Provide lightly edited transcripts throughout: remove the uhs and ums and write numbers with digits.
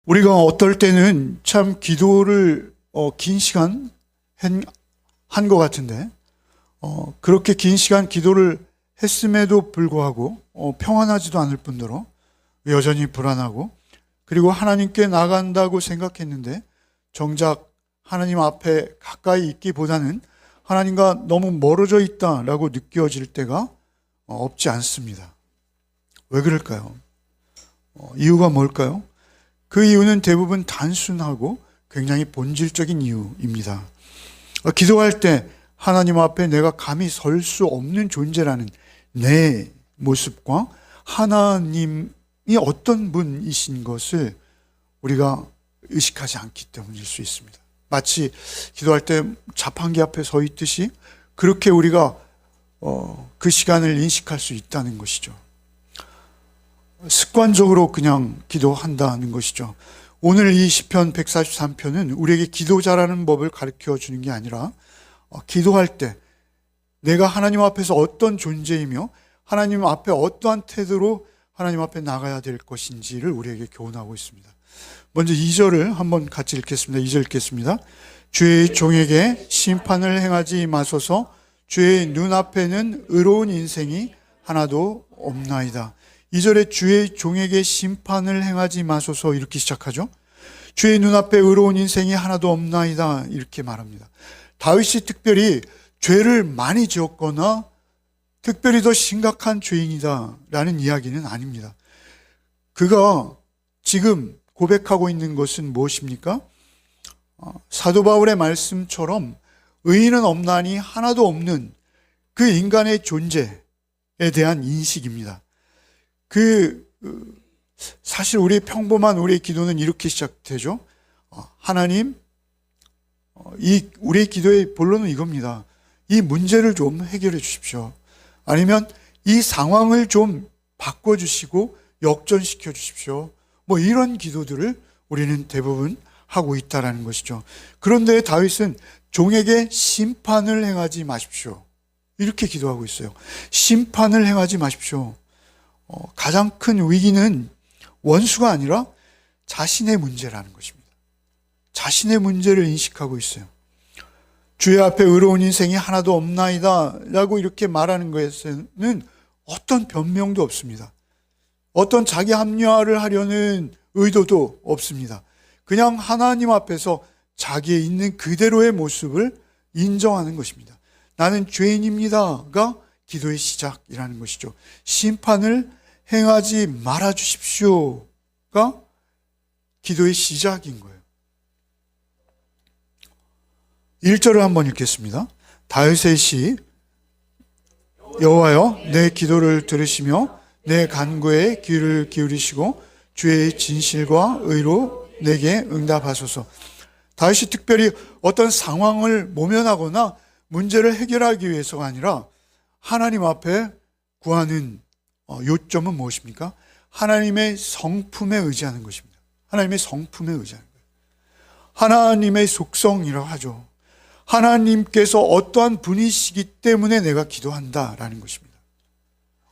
우리가 어떨 때는 참 기도를 긴 시간 한 것 같은데 그렇게 긴 시간 기도를 했음에도 불구하고 평안하지도 않을 뿐더러 여전히 불안하고, 그리고 하나님께 나간다고 생각했는데 정작 하나님 앞에 가까이 있기보다는 하나님과 너무 멀어져 있다라고 느껴질 때가 없지 않습니다. 왜 그럴까요? 이유가 뭘까요? 그 이유는 대부분 단순하고 굉장히 본질적인 이유입니다. 기도할 때 하나님 앞에 내가 감히 설 수 없는 존재라는 내 모습과 하나님이 어떤 분이신 것을 우리가 의식하지 않기 때문일 수 있습니다. 마치 기도할 때 자판기 앞에 서 있듯이 그렇게 우리가 그 시간을 인식할 수 있다는 것이죠. 습관적으로 그냥 기도한다는 것이죠. 오늘 이 시편 143편은 우리에게 기도 잘하는 법을 가르쳐 주는 게 아니라 기도할 때 내가 하나님 앞에서 어떤 존재이며 하나님 앞에 어떠한 태도로 하나님 앞에 나가야 될 것인지를 우리에게 교훈하고 있습니다. 먼저 2절을 한번 같이 읽겠습니다. 2절 읽겠습니다. 주의 종에게 심판을 행하지 마소서. 주의 눈앞에는 의로운 인생이 하나도 없나이다. 2절에 주의 종에게 심판을 행하지 마소서 이렇게 시작하죠. 주의 눈앞에 의로운 인생이 하나도 없나이다 이렇게 말합니다. 다윗이 특별히 죄를 많이 지었거나 특별히 더 심각한 죄인이다 라는 이야기는 아닙니다. 그가 지금 고백하고 있는 것은 무엇입니까? 사도 바울의 말씀처럼 의인은 없나니 하나도 없는 그 인간의 존재에 대한 인식입니다. 사실 우리의 평범한 우리의 기도는 이렇게 시작되죠. 하나님, 우리의 기도의 본론은 이겁니다. 이 문제를 좀 해결해 주십시오. 아니면 이 상황을 좀 바꿔주시고 역전시켜 주십시오. 이런 기도들을 우리는 대부분 하고 있다라는 것이죠. 그런데 다윗은 종에게 심판을 행하지 마십시오. 이렇게 기도하고 있어요. 심판을 행하지 마십시오. 가장 큰 위기는 원수가 아니라 자신의 문제라는 것입니다. 자신의 문제를 인식하고 있어요. 주의 앞에 의로운 인생이 하나도 없나이다 라고 이렇게 말하는 것에는 어떤 변명도 없습니다. 어떤 자기 합리화를 하려는 의도도 없습니다. 그냥 하나님 앞에서 자기의 있는 그대로의 모습을 인정하는 것입니다. 나는 죄인입니다가 기도의 시작이라는 것이죠. 심판을 행하지 말아 주십시오가 기도의 시작인 거예요. 1절을 한번 읽겠습니다. 다윗의 시. 여호와여 내 기도를 들으시며 내 간구에 귀를 기울이시고 주의 진실과 의로 내게 응답하소서. 다윗이 특별히 어떤 상황을 모면하거나 문제를 해결하기 위해서가 아니라 하나님 앞에 구하는 요점은 무엇입니까? 하나님의 성품에 의지하는 것입니다. 하나님의 성품에 의지하는 거예요. 하나님의 속성이라고 하죠. 하나님께서 어떠한 분이시기 때문에 내가 기도한다라는 것입니다.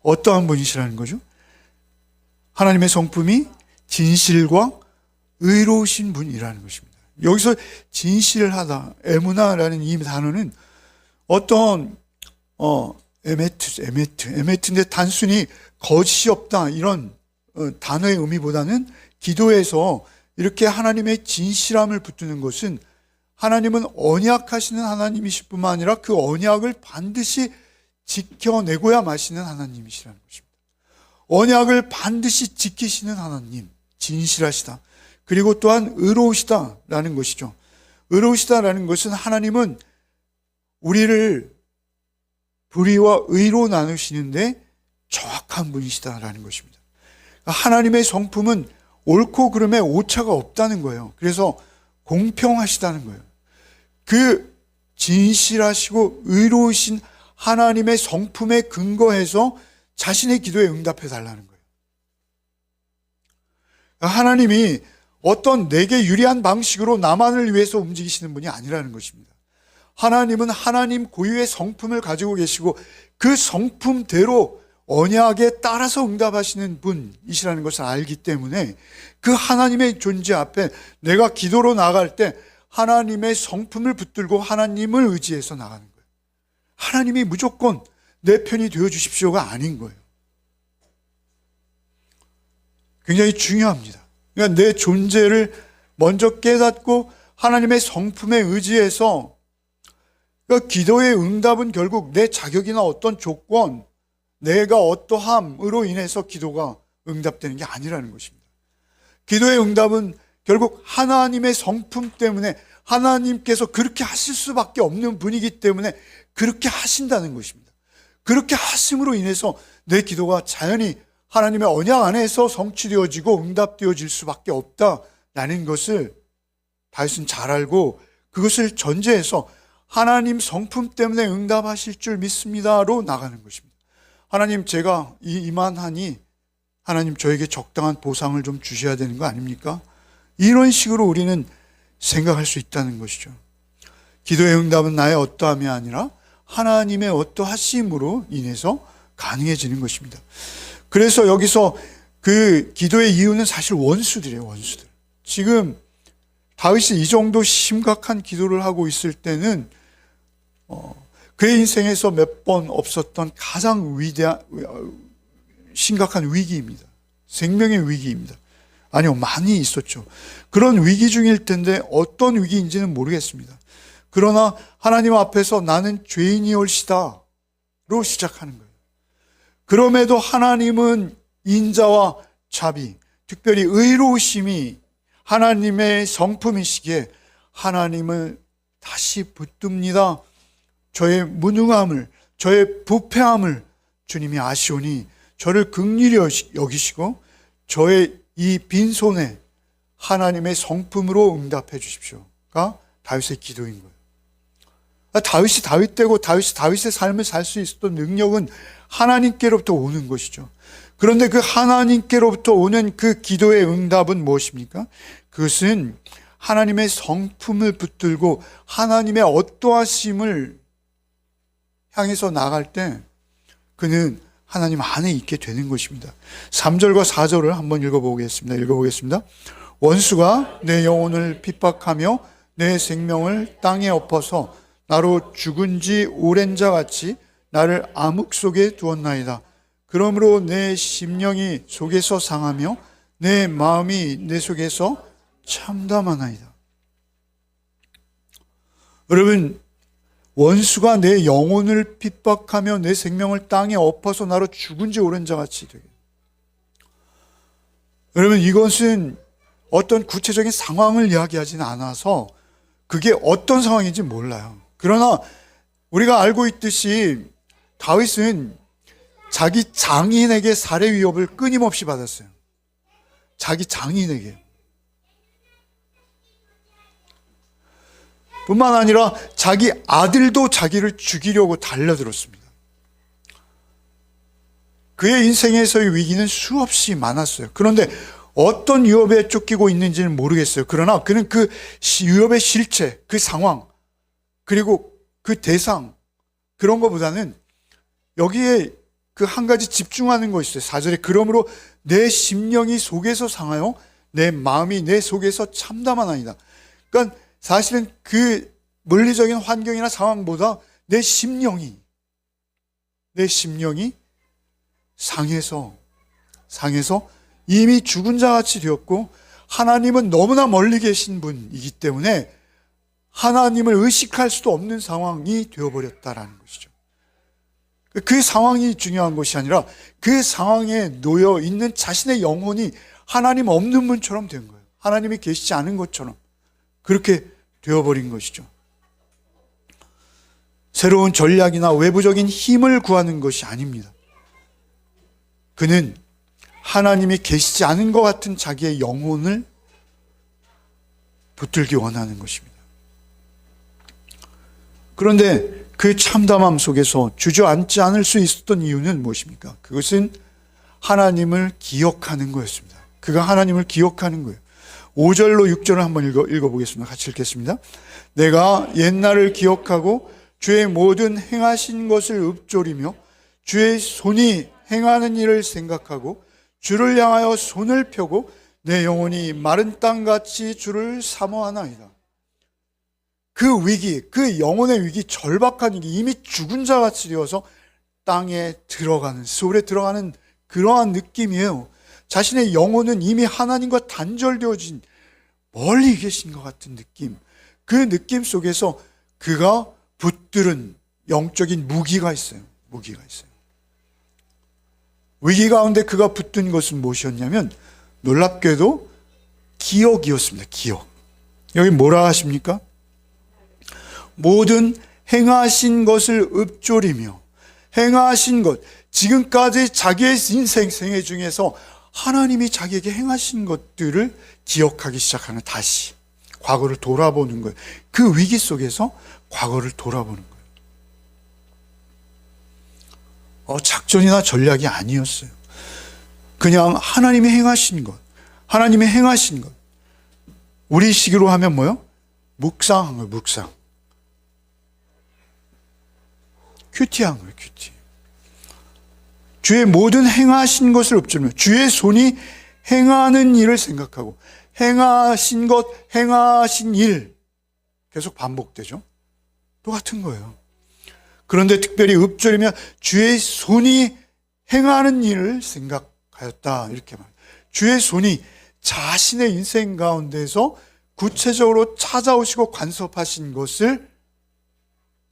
어떠한 분이시라는 거죠? 하나님의 성품이 진실과 의로우신 분이라는 것입니다. 여기서 진실하다, 에무나라는 이 단어는 어떤 에메트인데 단순히 거짓이 없다 이런 단어의 의미보다는 기도에서 이렇게 하나님의 진실함을 붙드는 것은 하나님은 언약하시는 하나님이실 뿐만 아니라 그 언약을 반드시 지켜내고야 마시는 하나님이시라는 것입니다. 언약을 반드시 지키시는 하나님, 진실하시다. 그리고 또한 의로우시다라는 것이죠. 의로우시다라는 것은 하나님은 우리를 불의와 의로 나누시는데 정확한 분이시다라는 것입니다. 하나님의 성품은 옳고 그름에 오차가 없다는 거예요. 그래서 공평하시다는 거예요. 그 진실하시고 의로우신 하나님의 성품에 근거해서 자신의 기도에 응답해 달라는 거예요. 하나님이 어떤 내게 유리한 방식으로 나만을 위해서 움직이시는 분이 아니라는 것입니다. 하나님은 하나님 고유의 성품을 가지고 계시고 그 성품대로 언약에 따라서 응답하시는 분이시라는 것을 알기 때문에 그 하나님의 존재 앞에 내가 기도로 나갈 때 하나님의 성품을 붙들고 하나님을 의지해서 나가는 거예요. 하나님이 무조건 내 편이 되어 주십시오가 아닌 거예요. 굉장히 중요합니다. 그러니까 내 존재를 먼저 깨닫고 하나님의 성품에 의지해서, 그러니까 기도의 응답은 결국 내 자격이나 어떤 조건, 내가 어떠함으로 인해서 기도가 응답되는 게 아니라는 것입니다. 기도의 응답은 결국 하나님의 성품 때문에, 하나님께서 그렇게 하실 수밖에 없는 분이기 때문에 그렇게 하신다는 것입니다. 그렇게 하심으로 인해서 내 기도가 자연히 하나님의 언약 안에서 성취되어지고 응답되어질 수밖에 없다라는 것을 다윗은 잘 알고, 그것을 전제해서 하나님 성품 때문에 응답하실 줄 믿습니다로 나가는 것입니다. 하나님, 제가 이만하니 하나님 저에게 적당한 보상을 좀 주셔야 되는 거 아닙니까? 이런 식으로 우리는 생각할 수 있다는 것이죠. 기도의 응답은 나의 어떠함이 아니라 하나님의 어떠하심으로 인해서 가능해지는 것입니다. 그래서 여기서 그 기도의 이유는 사실 원수들이에요, 원수들. 지금 다윗이 이 정도 심각한 기도를 하고 있을 때는 그의 인생에서 몇 번 없었던 가장 심각한 위기입니다. 생명의 위기입니다. 아니요, 많이 있었죠. 그런 위기 중일 텐데 어떤 위기인지는 모르겠습니다. 그러나 하나님 앞에서 나는 죄인이올시다로 시작하는 거예요. 그럼에도 하나님은 인자와 자비, 특별히 의로우심이 하나님의 성품이시기에 하나님을 다시 붙듭니다. 저의 무능함을, 저의 부패함을 주님이 아시오니 저를 긍휼히 여기시고 저의 이 빈손에 하나님의 성품으로 응답해 주십시오가 다윗의 기도인 거예요. 다윗이 다윗되고 다윗이 다윗의 삶을 살 수 있었던 능력은 하나님께로부터 오는 것이죠. 그런데 그 하나님께로부터 오는 그 기도의 응답은 무엇입니까? 그것은 하나님의 성품을 붙들고 하나님의 어떠하심을 향해서 나갈 때 그는 하나님 안에 있게 되는 것입니다. 3절과 4절을 한번 읽어보겠습니다. 원수가 내 영혼을 핍박하며 내 생명을 땅에 엎어서 나로 죽은 지 오랜 자 같이 나를 암흑 속에 두었나이다. 그러므로 내 심령이 속에서 상하며 내 마음이 내 속에서 참담하나이다. 여러분, 원수가 내 영혼을 핍박하며 내 생명을 땅에 엎어서 나로 죽은 지 오랜 자 같이 되게. 여러분, 이것은 어떤 구체적인 상황을 이야기하지는 않아서 그게 어떤 상황인지 몰라요. 그러나 우리가 알고 있듯이 다윗은 자기 장인에게 살해 위협을 끊임없이 받았어요. 자기 장인에게. 뿐만 아니라 자기 아들도 자기를 죽이려고 달려들었습니다. 그의 인생에서의 위기는 수없이 많았어요. 그런데 어떤 위협에 쫓기고 있는지는 모르겠어요. 그러나 그는 그 위협의 실체, 그 상황, 그리고 그 대상, 그런 것보다는 여기에 그 한 가지 집중하는 거 있어요. 4절에 그러므로 내 심령이 속에서 상하여 내 마음이 내 속에서 참담하나이다. 그러니까 사실은 그 물리적인 환경이나 상황보다 내 심령이 상해서 이미 죽은 자 같이 되었고, 하나님은 너무나 멀리 계신 분이기 때문에 하나님을 의식할 수도 없는 상황이 되어버렸다라는 것이죠. 그 상황이 중요한 것이 아니라 그 상황에 놓여 있는 자신의 영혼이 하나님 없는 분처럼 된 거예요. 하나님이 계시지 않은 것처럼 그렇게 되어버린 것이죠. 새로운 전략이나 외부적인 힘을 구하는 것이 아닙니다. 그는 하나님이 계시지 않은 것 같은 자기의 영혼을 붙들기 원하는 것입니다. 그런데 그 참담함 속에서 주저앉지 않을 수 있었던 이유는 무엇입니까? 그것은 하나님을 기억하는 거였습니다. 그가 하나님을 기억하는 거예요. 5절로 6절을 한번 읽어보겠습니다. 같이 읽겠습니다. 내가 옛날을 기억하고 주의 모든 행하신 것을 읊조리며 주의 손이 행하는 일을 생각하고 주를 향하여 손을 펴고 내 영혼이 마른 땅같이 주를 사모하나이다. 그 위기, 그 영혼의 위기, 절박한 위기, 이미 죽은 자같이 되어서 땅에 들어가는, 세월에 들어가는 그러한 느낌이에요. 자신의 영혼은 이미 하나님과 단절되어진 멀리 계신 것 같은 느낌. 그 느낌 속에서 그가 붙들은 영적인 무기가 있어요. 무기가 있어요. 위기 가운데 그가 붙든 것은 무엇이었냐면 놀랍게도 기억이었습니다. 기억. 여기 뭐라 하십니까? 모든 행하신 것을 읊조리며, 행하신 것, 지금까지 자기의 인생 생애 중에서 하나님이 자기에게 행하신 것들을 기억하기 시작하는, 다시 과거를 돌아보는 거예요. 그 위기 속에서 과거를 돌아보는 거예요. 작전이나 전략이 아니었어요. 그냥 하나님이 행하신 것, 하나님이 행하신 것. 우리 시기로 하면 뭐요? 묵상한 거예요. 묵상. 큐티한 거예요. 큐티. 주의 모든 행하신 것을 읊조리며 주의 손이 행하는 일을 생각하고, 행하신 것, 행하신 일 계속 반복되죠. 똑같은 거예요. 그런데 특별히 읊조리며 주의 손이 행하는 일을 생각하였다, 이렇게 말해요. 주의 손이 자신의 인생 가운데서 구체적으로 찾아오시고 간섭하신 것을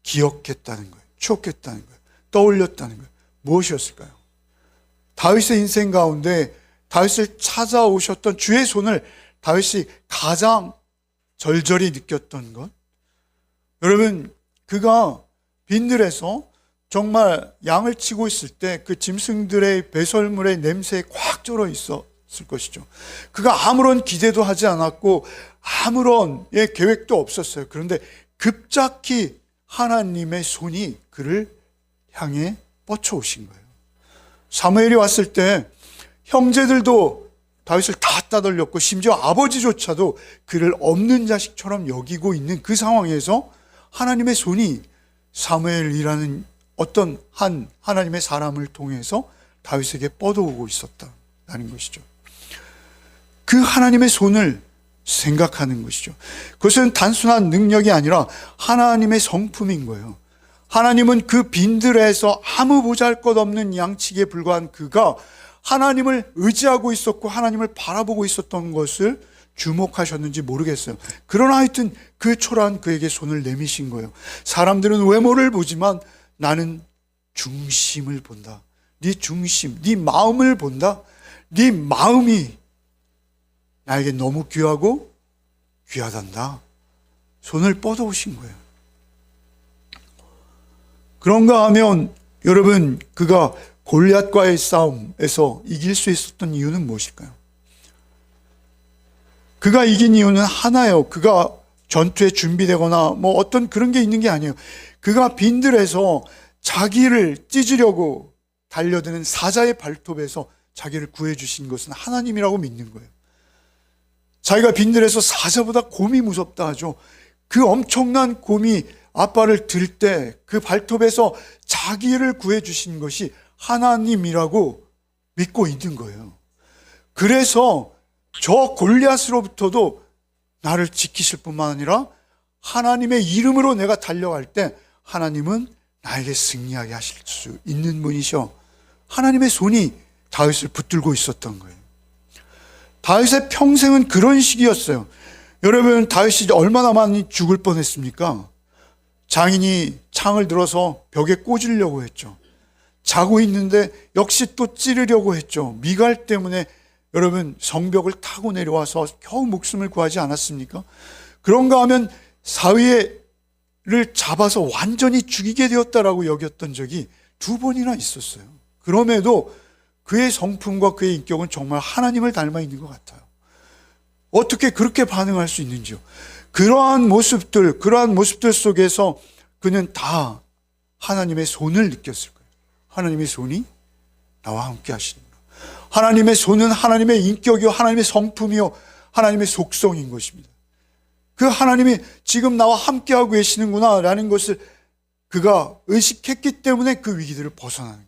기억했다는 거예요. 추억했다는 거예요. 떠올렸다는 거예요. 무엇이었을까요? 다윗의 인생 가운데 다윗을 찾아오셨던 주의 손을 다윗이 가장 절절히 느꼈던 것. 여러분, 그가 빈들에서 정말 양을 치고 있을 때 그 짐승들의 배설물의 냄새에 꽉 쩔어 있었을 것이죠. 그가 아무런 기대도 하지 않았고 아무런 계획도 없었어요. 그런데 급작히 하나님의 손이 그를 향해 뻗쳐오신 거예요. 사무엘이 왔을 때 형제들도 다윗을 다 따돌렸고 심지어 아버지조차도 그를 없는 자식처럼 여기고 있는 그 상황에서 하나님의 손이 사무엘이라는 어떤 한 하나님의 사람을 통해서 다윗에게 뻗어오고 있었다는 것이죠. 그 하나님의 손을 생각하는 것이죠. 그것은 단순한 능력이 아니라 하나님의 성품인 거예요. 하나님은 그 빈들에서 아무 보잘것없는 양치기에 불과한 그가 하나님을 의지하고 있었고 하나님을 바라보고 있었던 것을 주목하셨는지 모르겠어요. 그러나 하여튼 그 초라한 그에게 손을 내미신 거예요. 사람들은 외모를 보지만 나는 중심을 본다. 네 중심, 네 마음을 본다. 네 마음이 나에게 너무 귀하고 귀하단다. 손을 뻗어오신 거예요. 그런가 하면 여러분, 그가 골리앗과의 싸움에서 이길 수 있었던 이유는 무엇일까요? 그가 이긴 이유는 하나예요. 그가 전투에 준비되거나 뭐 어떤 그런 게 있는 게 아니에요. 그가 빈들에서 자기를 찢으려고 달려드는 사자의 발톱에서 자기를 구해주신 것은 하나님이라고 믿는 거예요. 자기가 빈들에서 사자보다 곰이 무섭다 하죠. 그 엄청난 곰이 앞발을 들 때 그 발톱에서 자기를 구해주신 것이 하나님이라고 믿고 있는 거예요. 그래서 저 골리앗으로부터도 나를 지키실 뿐만 아니라 하나님의 이름으로 내가 달려갈 때 하나님은 나에게 승리하게 하실 수 있는 분이셔. 하나님의 손이 다윗을 붙들고 있었던 거예요. 다윗의 평생은 그런 식이었어요. 여러분, 다윗이 얼마나 많이 죽을 뻔했습니까? 장인이 창을 들어서 벽에 꽂으려고 했죠. 자고 있는데 역시 또 찌르려고 했죠. 미갈 때문에 여러분 성벽을 타고 내려와서 겨우 목숨을 구하지 않았습니까? 그런가 하면 사위를 잡아서 완전히 죽이게 되었다라고 여겼던 적이 2번이나 있었어요. 그럼에도 그의 성품과 그의 인격은 정말 하나님을 닮아 있는 것 같아요. 어떻게 그렇게 반응할 수 있는지요? 그러한 모습들 속에서 그는 다 하나님의 손을 느꼈을 거예요. 하나님의 손이 나와 함께 하시는구나. 하나님의 손은 하나님의 인격이요, 하나님의 성품이요, 하나님의 속성인 것입니다. 그 하나님이 지금 나와 함께하고 계시는구나 라는 것을 그가 의식했기 때문에 그 위기들을 벗어나는 거예요.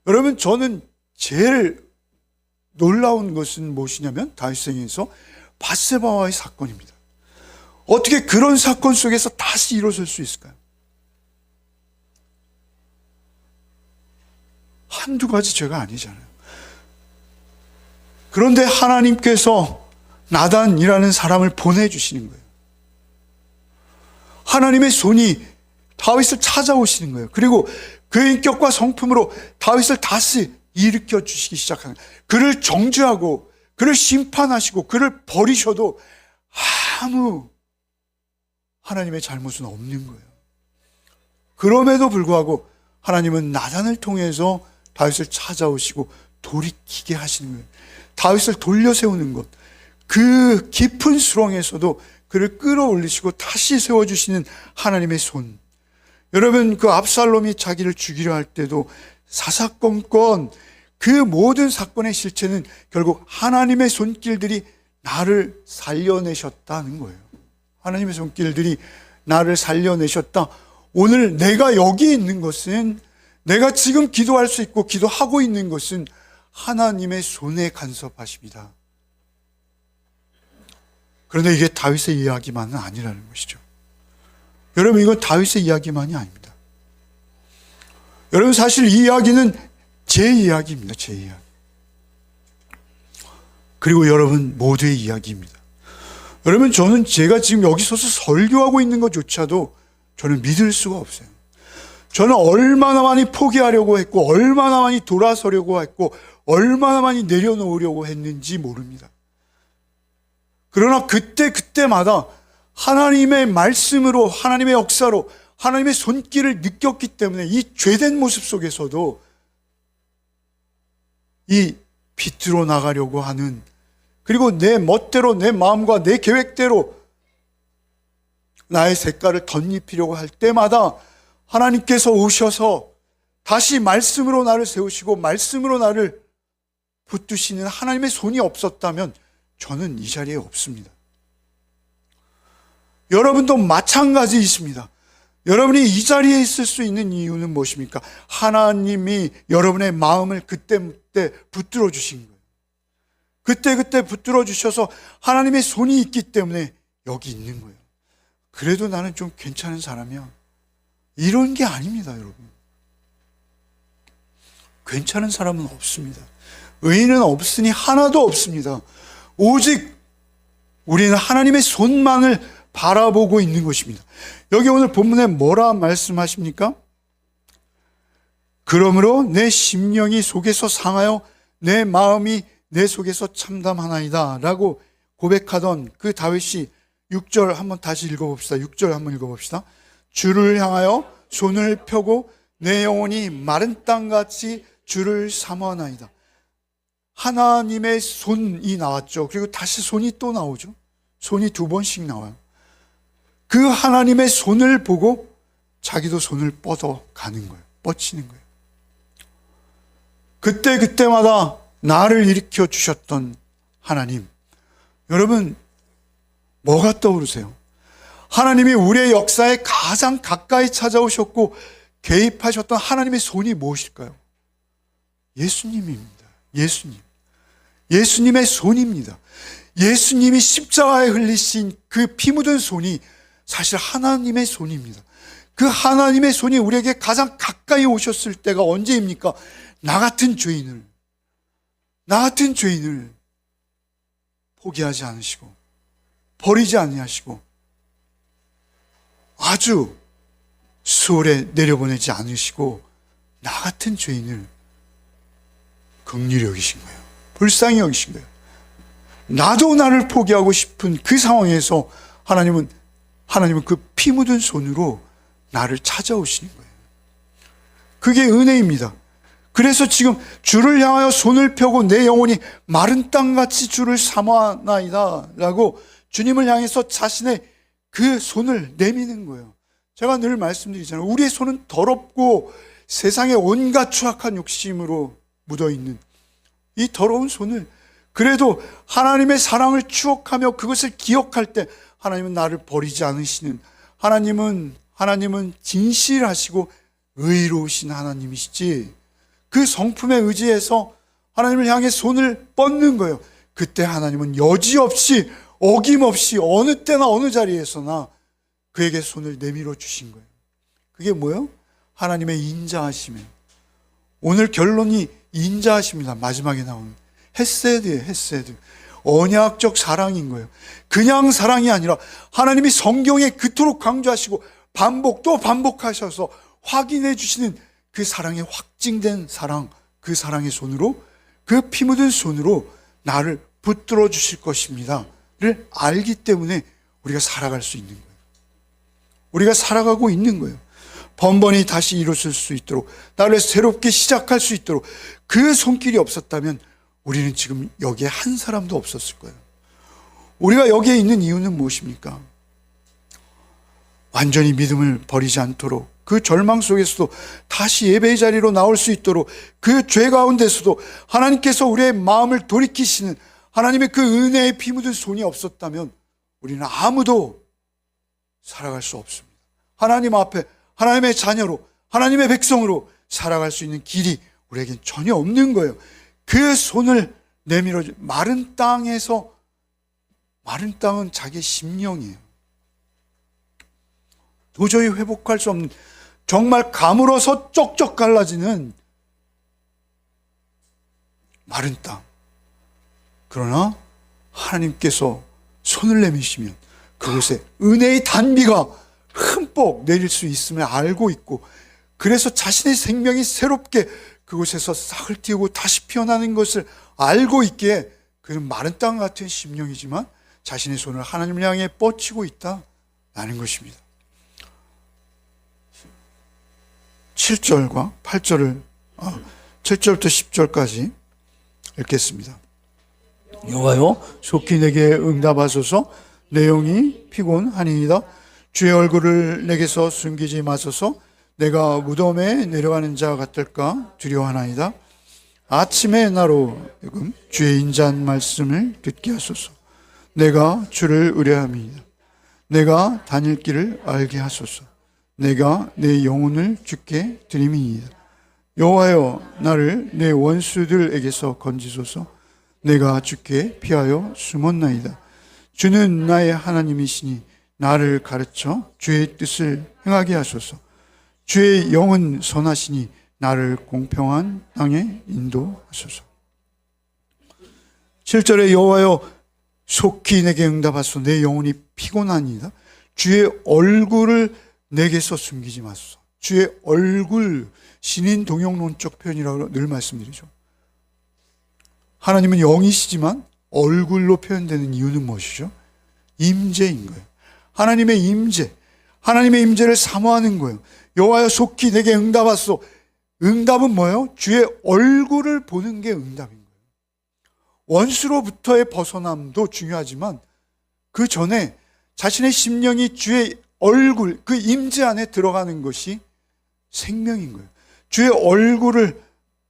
여러분, 저는 제일 놀라운 것은 무엇이냐면 다윗성에서 밧세바와의 사건입니다. 어떻게 그런 사건 속에서 다시 일어설 수 있을까요? 한두 가지 죄가 아니잖아요. 그런데 하나님께서 나단이라는 사람을 보내주시는 거예요. 하나님의 손이 다윗을 찾아오시는 거예요. 그리고 그 인격과 성품으로 다윗을 다시 일으켜 주시기 시작하는 거예요. 그를 정죄하고 그를 심판하시고 그를 버리셔도 아무 하나님의 잘못은 없는 거예요. 그럼에도 불구하고 하나님은 나단을 통해서 다윗을 찾아오시고 돌이키게 하시는 거예요. 다윗을 돌려 세우는 것, 그 깊은 수렁에서도 그를 끌어올리시고 다시 세워주시는 하나님의 손. 여러분, 그 압살롬이 자기를 죽이려 할 때도 사사건건 그 모든 사건의 실체는 결국 하나님의 손길들이 나를 살려내셨다는 거예요. 하나님의 손길들이 나를 살려내셨다. 오늘 내가 여기 있는 것은, 내가 지금 기도할 수 있고 기도하고 있는 것은 하나님의 손에 간섭하십니다. 그런데 이게 다윗의 이야기만은 아니라는 것이죠. 여러분, 이건 다윗의 이야기만이 아닙니다. 여러분, 사실 이 이야기는 제 이야기입니다. 제 이야기. 그리고 여러분 모두의 이야기입니다. 여러분, 저는 제가 지금 여기 서서 설교하고 있는 것조차도 저는 믿을 수가 없어요. 저는 얼마나 많이 포기하려고 했고, 얼마나 많이 돌아서려고 했고, 얼마나 많이 내려놓으려고 했는지 모릅니다. 그러나 그때마다 하나님의 말씀으로, 하나님의 역사로, 하나님의 손길을 느꼈기 때문에 이 죄된 모습 속에서도 이 비틀어 나가려고 하는, 그리고 내 멋대로, 내 마음과 내 계획대로 나의 색깔을 덧입히려고 할 때마다 하나님께서 오셔서 다시 말씀으로 나를 세우시고 말씀으로 나를 붙드시는 하나님의 손이 없었다면 저는 이 자리에 없습니다. 여러분도 마찬가지이십니다. 여러분이 이 자리에 있을 수 있는 이유는 무엇입니까? 하나님이 여러분의 마음을 그때 붙들어 주신 거예요. 그때 붙들어 주셔서 하나님의 손이 있기 때문에 여기 있는 거예요. 그래도 나는 좀 괜찮은 사람이야, 이런 게 아닙니다. 여러분, 괜찮은 사람은 없습니다. 의인은 없으니 하나도 없습니다. 오직 우리는 하나님의 손만을 바라보고 있는 것입니다. 여기 오늘 본문에 뭐라 말씀하십니까? 그러므로 내 심령이 속에서 상하여 내 마음이 내 속에서 참담하나이다 라고 고백하던 그 다윗이 6절 한번 다시 읽어봅시다. 6절 한번 읽어봅시다. 주를 향하여 손을 펴고 내 영혼이 마른 땅같이 주를 사모하나이다. 하나님의 손이 나왔죠. 그리고 다시 손이 또 나오죠. 손이 두 번씩 나와요. 그 하나님의 손을 보고 자기도 손을 뻗어 가는 거예요. 뻗치는 거예요. 그때마다 나를 일으켜 주셨던 하나님. 여러분, 뭐가 떠오르세요? 하나님이 우리의 역사에 가장 가까이 찾아오셨고 개입하셨던 하나님의 손이 무엇일까요? 예수님입니다. 예수님의 손입니다. 예수님이 십자가에 흘리신 그 피 묻은 손이 사실 하나님의 손입니다. 그 하나님의 손이 우리에게 가장 가까이 오셨을 때가 언제입니까? 나 같은 죄인을 포기하지 않으시고 버리지 아니하시고 아주 수월에 내려보내지 않으시고 나 같은 죄인을 긍휼히 여기신 거예요. 불쌍히 여기신 거예요. 나도 나를 포기하고 싶은 그 상황에서 하나님은 그 피 묻은 손으로 나를 찾아오시는 거예요. 그게 은혜입니다. 그래서 지금 주를 향하여 손을 펴고 내 영혼이 마른 땅같이 주를 사모하나이다 라고 주님을 향해서 자신의 그 손을 내미는 거예요. 제가 늘 말씀드리잖아요. 우리의 손은 더럽고 세상의 온갖 추악한 욕심으로 묻어있는 이 더러운 손을, 그래도 하나님의 사랑을 추억하며 그것을 기억할 때 하나님은 나를 버리지 않으시는, 하나님은 진실하시고 의로우신 하나님이시지, 그 그 성품에 의지해서 하나님을 향해 손을 뻗는 거예요. 그때 하나님은 여지없이 어김없이 어느 때나 어느 자리에서나 그에게 손을 내밀어 주신 거예요. 그게 뭐예요? 하나님의 인자하심이에요. 오늘 결론이 인자하심이다. 마지막에 나오는 헤세드예요. 헤세드. 언약적 사랑인 거예요. 그냥 사랑이 아니라 하나님이 성경에 그토록 강조하시고 반복 또 반복하셔서 확인해 주시는 그 사랑의 확증된 사랑, 그 사랑의 손으로, 그 피 묻은 손으로 나를 붙들어 주실 것입니다를 알기 때문에 우리가 살아갈 수 있는 거예요. 우리가 살아가고 있는 거예요. 번번이 다시 일어설 수 있도록, 나를 새롭게 시작할 수 있도록 그 손길이 없었다면 우리는 지금 여기에 한 사람도 없었을 거예요. 우리가 여기에 있는 이유는 무엇입니까? 완전히 믿음을 버리지 않도록, 그 절망 속에서도 다시 예배의 자리로 나올 수 있도록, 그 죄 가운데서도 하나님께서 우리의 마음을 돌이키시는 하나님의 그 은혜의 피 묻은 손이 없었다면 우리는 아무도 살아갈 수 없습니다. 하나님 앞에 하나님의 자녀로, 하나님의 백성으로 살아갈 수 있는 길이 우리에겐 전혀 없는 거예요. 그 손을 내밀어 마른 땅에서, 마른 땅은 자기의 심령이에요. 도저히 회복할 수 없는, 정말 가물어서 쩍쩍 갈라지는 마른 땅. 그러나 하나님께서 손을 내미시면 그곳에 은혜의 단비가 흠뻑 내릴 수 있음을 알고 있고, 그래서 자신의 생명이 새롭게 그곳에서 싹을 틔우고 다시 피어나는 것을 알고 있기에 그는 마른 땅 같은 심령이지만 자신의 손을 하나님을 향해 뻗치고 있다라는 것입니다. 7절과 8절을 7절부터 10절까지 읽겠습니다. 여호와여, 속히 내게 응답하소서. 내 영이 피곤하니이다. 주의 얼굴을 내게서 숨기지 마소서. 내가 무덤에 내려가는 자 같을까 두려워하나이다. 아침에 나로 하여금 주의 인자한 말씀을 듣게 하소서. 내가 주를 의뢰함이다. 내가 다닐 길을 알게 하소서. 내가 내 영혼을 주께 드림이니이다. 여호와여, 나를 내 원수들에게서 건지소서. 내가 주께 피하여 숨었나이다. 주는 나의 하나님이시니 나를 가르쳐 주의 뜻을 행하게 하소서. 주의 영은 선하시니 나를 공평한 땅에 인도하소서. 7절에 여호와여, 속히 내게 응답하소서. 내 영혼이 피곤하니이다. 주의 얼굴을 내게서 숨기지 마소서. 주의 얼굴, 신인 동용론적 표현이라고 늘 말씀드리죠. 하나님은 영이시지만 얼굴로 표현되는 이유는 무엇이죠? 임재인 거예요. 하나님의 임재, 하나님의 임재를 사모하는 거예요. 여호와여, 속히 내게 응답하소서. 응답은 뭐예요? 주의 얼굴을 보는 게 응답인 거예요. 원수로부터의 벗어남도 중요하지만 그 전에 자신의 심령이 주의 얼굴, 그 임재 안에 들어가는 것이 생명인 거예요. 주의 얼굴을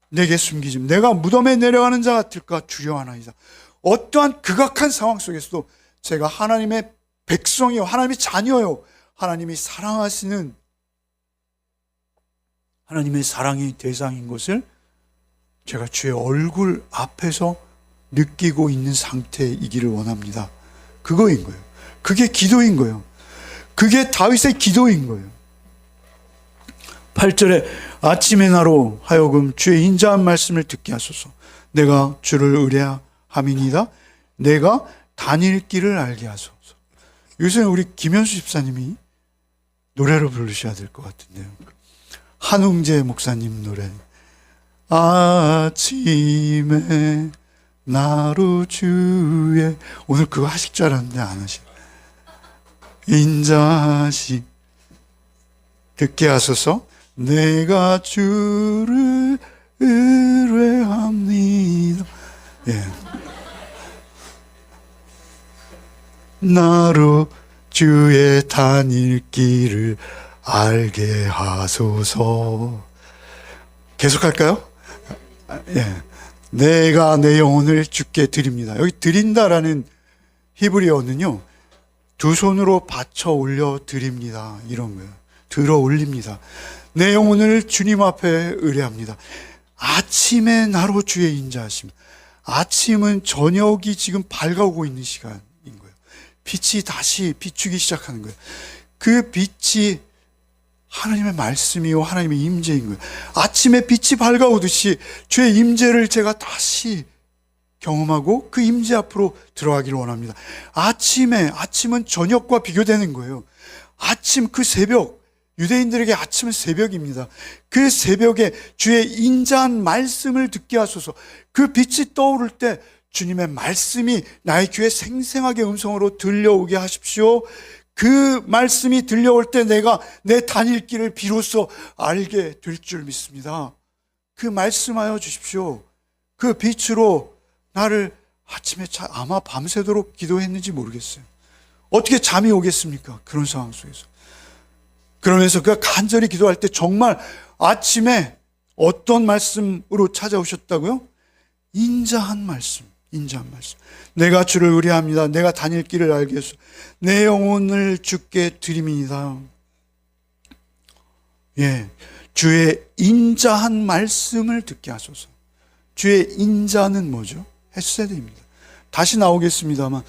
내게 숨기지. 내가 무덤에 내려가는 자 같을까 두려워하나이다. 어떠한 극악한 상황 속에서도 제가 하나님의 백성이요, 하나님의 자녀요, 하나님이 사랑하시는 하나님의 사랑의 대상인 것을 제가 주의 얼굴 앞에서 느끼고 있는 상태이기를 원합니다. 그거인 거예요. 그게 기도인 거예요. 그게 다윗의 기도인 거예요. 8절에 아침에 나로 하여금 주의 인자한 말씀을 듣게 하소서. 내가 주를 의뢰함이니이다. 내가 다닐 길을 알게 하소서. 요새 우리 김현수 집사님이 노래로 부르셔야 될 것 같은데요. 한웅재 목사님 노래. 아침에 나로 주의, 오늘 그거 하실 줄 알았는데 안 하시네. 인자하심 듣게 하소서. 내가 주를 의뢰합니다. 예. 나로 주의 다닐 길을 알게 하소서. 계속할까요? 예. 내가 내 영혼을 주께 드립니다. 여기 드린다라는 히브리어는요, 두 손으로 받쳐 올려 드립니다, 이런 거예요. 들어 올립니다. 내 영혼을 주님 앞에 의뢰합니다. 아침에 나로 주의 인자하심. 아침은 저녁이 지금 밝아오고 있는 시간인 거예요. 빛이 다시 비추기 시작하는 거예요. 그 빛이 하나님의 말씀이요 하나님의 임재인 거예요. 아침에 빛이 밝아오듯이 주의 임재를 제가 다시 경험하고 그 임재 앞으로 들어가기를 원합니다. 아침은 저녁과 비교되는 거예요. 아침, 그 새벽, 유대인들에게 아침은 새벽입니다. 그 새벽에 주의 인자한 말씀을 듣게 하소서. 그 빛이 떠오를 때 주님의 말씀이 나의 귀에 생생하게 음성으로 들려오게 하십시오. 그 말씀이 들려올 때 내가 내 다닐 길을 비로소 알게 될 줄 믿습니다. 그 말씀하여 주십시오. 그 빛으로 나를 아침에 아마 밤새도록 기도했는지 모르겠어요. 어떻게 잠이 오겠습니까? 그런 상황 속에서. 그러면서 그가 간절히 기도할 때 정말 아침에 어떤 말씀으로 찾아오셨다고요? 인자한 말씀. 내가 주를 의뢰합니다. 내가 다닐 길을 알게 해서 내 영혼을 주께 드림이니이다. 예, 주의 인자한 말씀을 듣게 하소서. 주의 인자는 뭐죠? 헤세드입니다. 다시 나오겠습니다만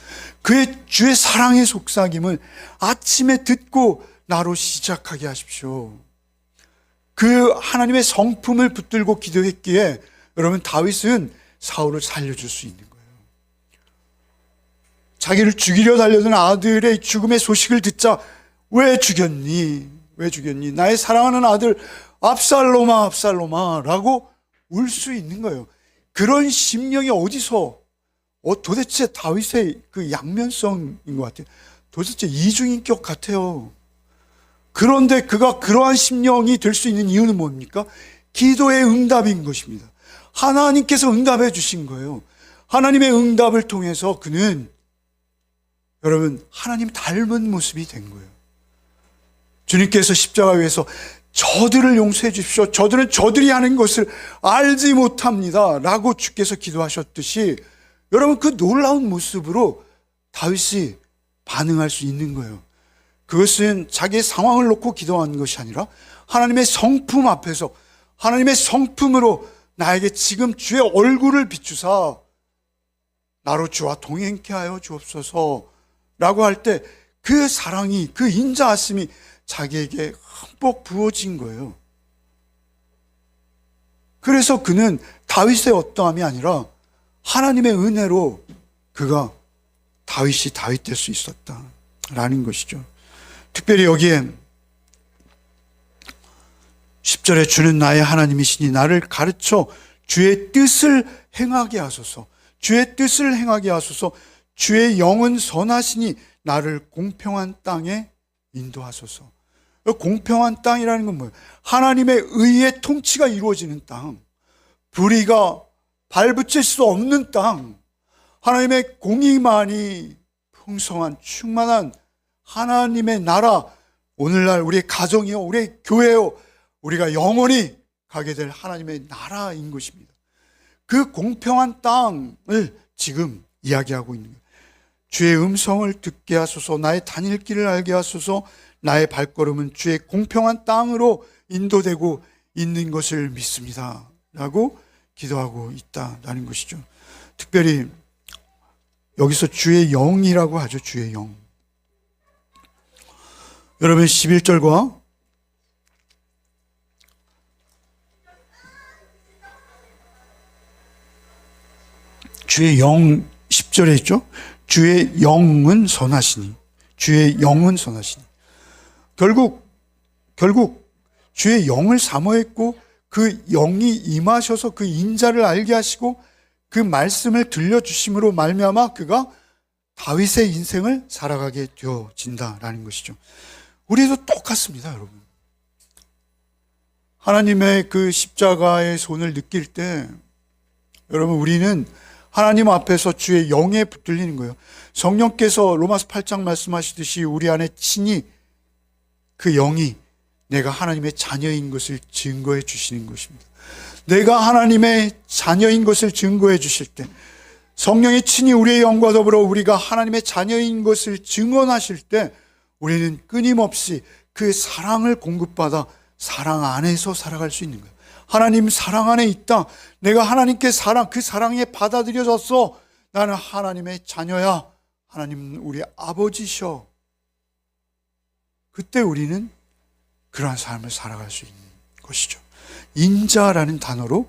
주의 사랑의 속삭임을 아침에 듣고 나로 시작하게 하십시오. 그 하나님의 성품을 붙들고 기도했기에 여러분 다윗은 사울을 살려줄 수 있는 거예요. 자기를 죽이려 달려든 아들의 죽음의 소식을 듣자 왜 죽였니? 나의 사랑하는 아들 압살롬아 라고 울 수 있는 거예요. 그런 심령이 어디서 도대체 다윗의 그 양면성인 것 같아요. 도대체 이중인격 같아요. 그런데 그가 그러한 심령이 될 수 있는 이유는 뭡니까? 기도의 응답인 것입니다. 하나님께서 응답해 주신 거예요. 하나님의 응답을 통해서 그는 여러분 하나님 닮은 모습이 된 거예요. 주님께서 십자가 위에서 저들을 용서해 주십시오. 저들은 저들이 하는 것을 알지 못합니다 라고 주께서 기도하셨듯이 여러분 그 놀라운 모습으로 다윗이 반응할 수 있는 거예요. 그것은 자기의 상황을 놓고 기도하는 것이 아니라 하나님의 성품 앞에서 하나님의 성품으로 나에게 지금 주의 얼굴을 비추사 나로 주와 동행케 하여 주옵소서 라고 할 때 그 사랑이, 그 인자하심이 자기에게 흠뻑 부어진 거예요. 그래서 그는 다윗의 어떠함이 아니라 하나님의 은혜로 그가 다윗이 다윗 될 수 있었다라는 것이죠. 특별히 여기에 10절에 주는 나의 하나님이시니 나를 가르쳐 주의 뜻을 행하게 하소서. 주의 뜻을 행하게 하소서. 주의 영은 선하시니 나를 공평한 땅에 인도하소서. 공평한 땅이라는 건 뭐예요? 하나님의 의의 통치가 이루어지는 땅, 불의가 발붙일 수 없는 땅, 하나님의 공의만이 풍성한 충만한 하나님의 나라, 오늘날 우리의 가정이요, 우리의 교회요, 우리가 영원히 가게 될 하나님의 나라인 것입니다. 그 공평한 땅을 지금 이야기하고 있는 거예요. 주의 음성을 듣게 하소서. 나의 다닐 길을 알게 하소서. 나의 발걸음은 주의 공평한 땅으로 인도되고 있는 것을 믿습니다 라고 기도하고 있다라는 것이죠. 특별히 여기서 주의 영이라고 하죠. 주의 영. 여러분 11절과 주의 영 10절에 있죠. 주의 영은 선하시니. 주의 영은 선하시니. 결국 주의 영을 사모했고 그 영이 임하셔서 그 인자를 알게 하시고 그 말씀을 들려주심으로 말미암아 그가 다윗의 인생을 살아가게 되어진다라는 것이죠. 우리도 똑같습니다, 여러분. 하나님의 그 십자가의 손을 느낄 때 여러분 우리는 하나님 앞에서 주의 영에 붙들리는 거예요. 성령께서 로마서 8장 말씀하시듯이 우리 안에 친히 그 영이 내가 하나님의 자녀인 것을 증거해 주시는 것입니다. 내가 하나님의 자녀인 것을 증거해 주실 때 성령이 친히 우리의 영과 더불어 우리가 하나님의 자녀인 것을 증언하실 때 우리는 끊임없이 그 사랑을 공급받아 사랑 안에서 살아갈 수 있는 거예요. 하나님 사랑 안에 있다. 내가 하나님께 그 사랑에 받아들여졌어. 나는 하나님의 자녀야. 하나님 우리 아버지셔. 그때 우리는 그러한 삶을 살아갈 수 있는 것이죠. 인자라는 단어로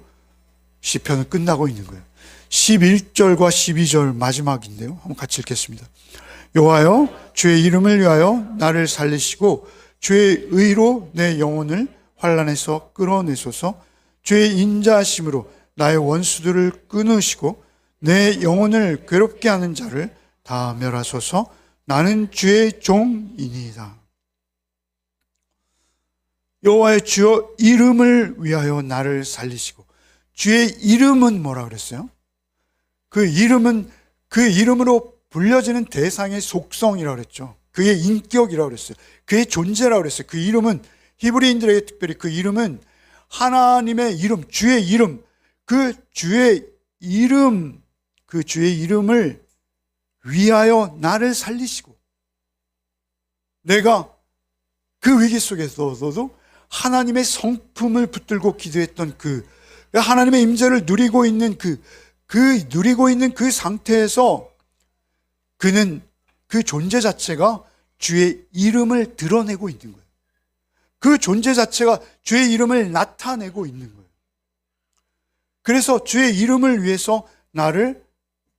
시편은 끝나고 있는 거예요. 11절과 12절 마지막인데요. 한번 같이 읽겠습니다. 여호와여, 주의 이름을 위하여 나를 살리시고 주의 의로 내 영혼을 환난에서 끌어내소서. 주의 인자하심으로 나의 원수들을 끊으시고 내 영혼을 괴롭게 하는 자를 다 멸하소서. 나는 주의 종이니이다. 여호와의 주여 이름을 위하여 나를 살리시고, 주의 이름은 뭐라 그랬어요? 그 이름은 그 이름으로 불려지는 대상의 속성이라고 그랬죠. 그의 인격이라고 그랬어요. 그의 존재라고 그랬어요. 그 이름은, 히브리인들에게 특별히 그 이름은 하나님의 이름, 주의 이름, 그 주의 이름을 위하여 나를 살리시고, 내가 그 위기 속에서도 하나님의 성품을 붙들고 기도했던 하나님의 임재를 누리고 있는 그 상태에서 그는 그 존재 자체가 주의 이름을 드러내고 있는 거예요. 그 존재 자체가 주의 이름을 나타내고 있는 거예요. 그래서 주의 이름을 위해서 나를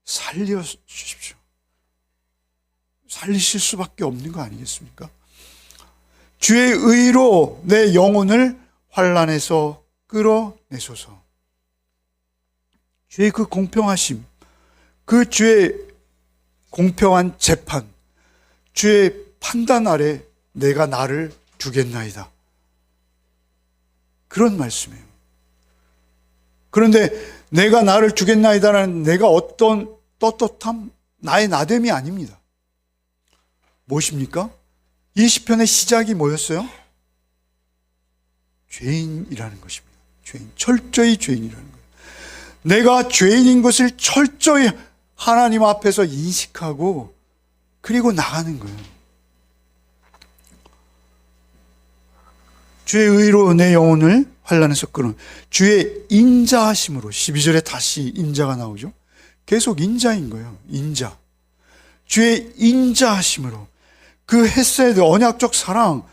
살려주십시오. 살리실 수밖에 없는 거 아니겠습니까? 주의 의로 내 영혼을 환난에서 끌어내소서. 주의 그 공평하심, 그 주의 공평한 재판, 주의 판단 아래 내가 나를 두겠나이다. 그런 말씀이에요. 그런데 내가 나를 두겠나이다라는 내가 어떤 떳떳함, 나의 나됨이 아닙니다. 무엇입니까? 이 시편의 시작이 뭐였어요? 죄인이라는 것입니다. 죄인, 철저히 죄인이라는 거예요. 내가 죄인인 것을 철저히 하나님 앞에서 인식하고 그리고 나가는 거예요. 주의 의로 내 영혼을 환난에서 끌어, 주의 인자하심으로, 12절에 다시 인자가 나오죠. 계속 인자인 거예요. 인자. 주의 인자하심으로, 그 헤세드, 언약적 사랑,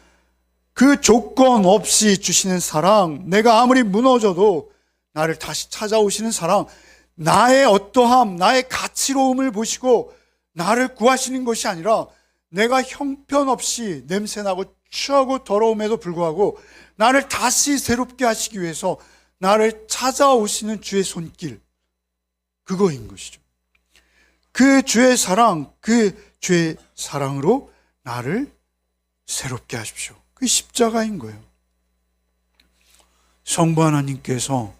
그 조건 없이 주시는 사랑, 내가 아무리 무너져도 나를 다시 찾아오시는 사랑, 나의 어떠함, 나의 가치로움을 보시고 나를 구하시는 것이 아니라 내가 형편없이 냄새나고 추하고 더러움에도 불구하고 나를 다시 새롭게 하시기 위해서 나를 찾아오시는 주의 손길, 그거인 것이죠. 그 주의 사랑, 그 주의 사랑으로 나를 새롭게 하십시오. 그게 십자가인 거예요. 성부 하나님께서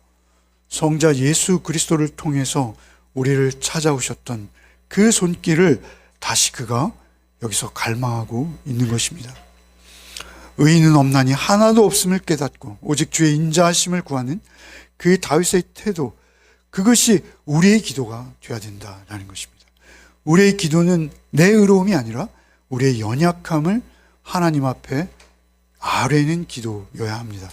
성자 예수 그리스도를 통해서 우리를 찾아오셨던 그 손길을 다시 그가 여기서 갈망하고 있는 것입니다. 의인은 없나니 하나도 없음을 깨닫고 오직 주의 인자하심을 구하는 그 다윗의 태도, 그것이 우리의 기도가 되어야 된다는 것입니다. 우리의 기도는 내 의로움이 아니라 우리의 연약함을 하나님 앞에 아뢰는 기도여야 합니다.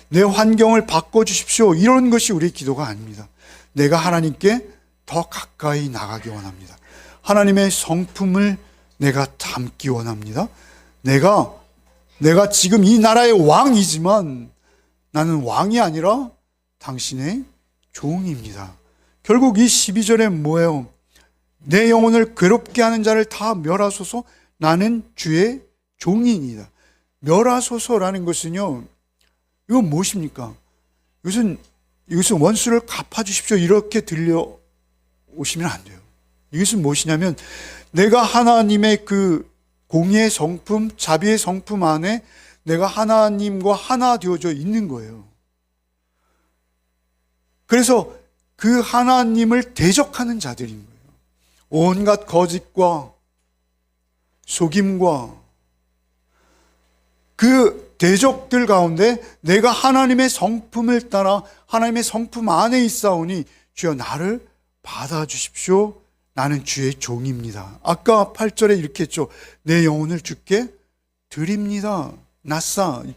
내 환경을 바꿔주십시오, 이런 것이 우리의 기도가 아닙니다. 내가 하나님께 더 가까이 나가기 원합니다. 하나님의 성품을 내가 담기 원합니다. 내가 지금 이 나라의 왕이지만 나는 왕이 아니라 당신의 종입니다. 결국 이 12절에 뭐예요? 내 영혼을 괴롭게 하는 자를 다 멸하소서. 나는 주의 종이니이다. 멸하소서라는 것은요, 이건 무엇입니까? 이것은 원수를 갚아주십시오, 이렇게 들려오시면 안 돼요. 이것은 무엇이냐면 내가 하나님의 그 공의의 성품, 자비의 성품 안에 내가 하나님과 하나 되어져 있는 거예요. 그래서 그 하나님을 대적하는 자들인 거예요. 온갖 거짓과 속임과 그 대적들 가운데 내가 하나님의 성품을 따라 하나님의 성품 안에 있사오니 주여 나를 받아주십시오. 나는 주의 종입니다. 아까 8절에 이렇게 했죠. 내 영혼을 주께 드립니다.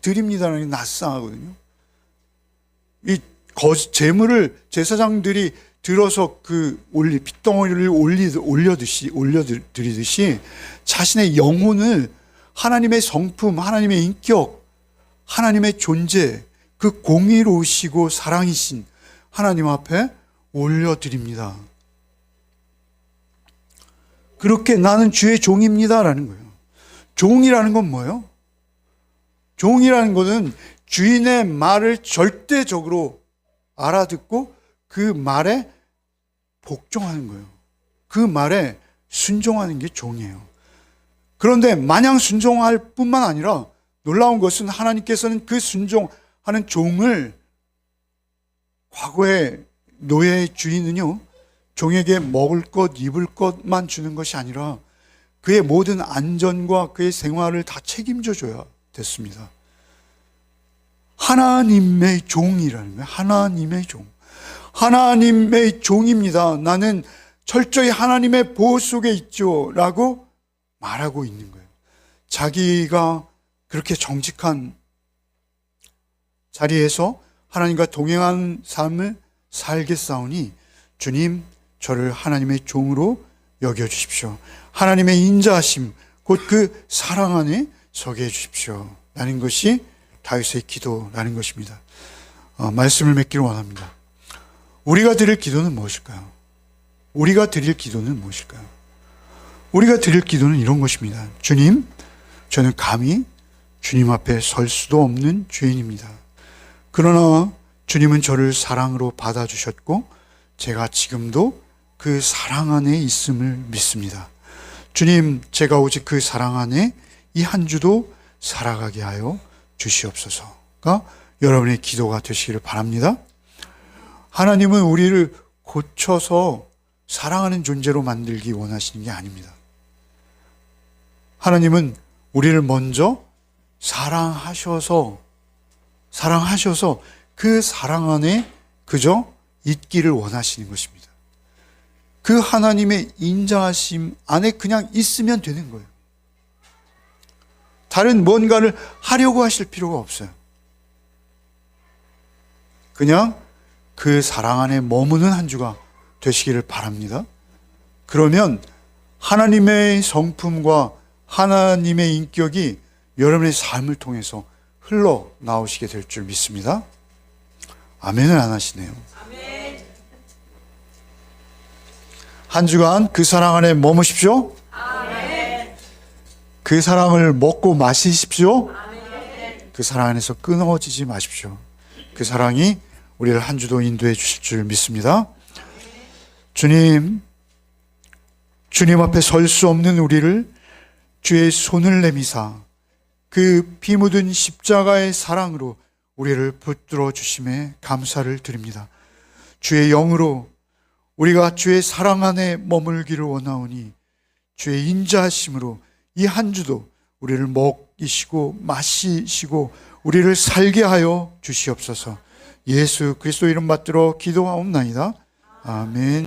드립니다라는 게 낫사 하거든요. 이 재물을 제사장들이 들어서 핏덩어리를 올려드리듯이 자신의 영혼을 하나님의 성품, 하나님의 인격, 하나님의 존재, 그 공의로우시고 사랑이신 하나님 앞에 올려드립니다. 그렇게 나는 주의 종입니다라는 거예요. 종이라는 건 뭐예요? 종이라는 것은 주인의 말을 절대적으로 알아듣고 그 말에 복종하는 거예요. 그 말에 순종하는 게 종이에요. 그런데 마냥 순종할 뿐만 아니라 놀라운 것은 하나님께서는 그 순종하는 종을, 과거의 노예의 주인은요, 종에게 먹을 것, 입을 것만 주는 것이 아니라 그의 모든 안전과 그의 생활을 다 책임져 줘야 됐습니다. 하나님의 종이라는 거예요. 하나님의 종. 하나님의 종입니다. 나는 철저히 하나님의 보호 속에 있죠. 라고 말하고 있는 거예요. 자기가 그렇게 정직한 자리에서 하나님과 동행한 삶을 살겠사오니 주님, 저를 하나님의 종으로 여겨주십시오. 하나님의 인자하심, 곧 그 사랑 안에 서게 해주십시오. 라는 것이 다윗의 기도라는 것입니다. 말씀을 맺기를 원합니다. 우리가 드릴 기도는 무엇일까요? 우리가 드릴 기도는 무엇일까요? 우리가 드릴 기도는 이런 것입니다. 주님, 저는 감히 주님 앞에 설 수도 없는 죄인입니다. 그러나 주님은 저를 사랑으로 받아주셨고 제가 지금도 그 사랑 안에 있음을 믿습니다. 주님, 제가 오직 그 사랑 안에 이 한 주도 살아가게 하여 주시옵소서가 여러분의 기도가 되시기를 바랍니다. 하나님은 우리를 고쳐서 사랑하는 존재로 만들기 원하시는 게 아닙니다. 하나님은 우리를 먼저 사랑하셔서 그 사랑 안에 그저 있기를 원하시는 것입니다. 그 하나님의 인자하심 안에 그냥 있으면 되는 거예요. 다른 뭔가를 하려고 하실 필요가 없어요. 그냥 그 사랑 안에 머무는 한 주가 되시기를 바랍니다. 그러면 하나님의 성품과 하나님의 인격이 여러분의 삶을 통해서 흘러나오시게 될 줄 믿습니다. 아멘을 안 하시네요. 아멘. 한 주간 그 사랑 안에 머무십시오. 아멘. 그 사랑을 먹고 마시십시오. 아멘. 그 사랑 안에서 끊어지지 마십시오. 그 사랑이 우리를 한 주도 인도해 주실 줄 믿습니다. 주님 앞에 설 수 없는 우리를 주의 손을 내미사 그 피 묻은 십자가의 사랑으로 우리를 붙들어 주심에 감사를 드립니다. 주의 영으로 우리가 주의 사랑 안에 머물기를 원하오니 주의 인자하심으로 이 한 주도 우리를 먹이시고 마시시고 우리를 살게 하여 주시옵소서. 예수 그리스도 이름 받들어 기도하옵나이다. 아멘.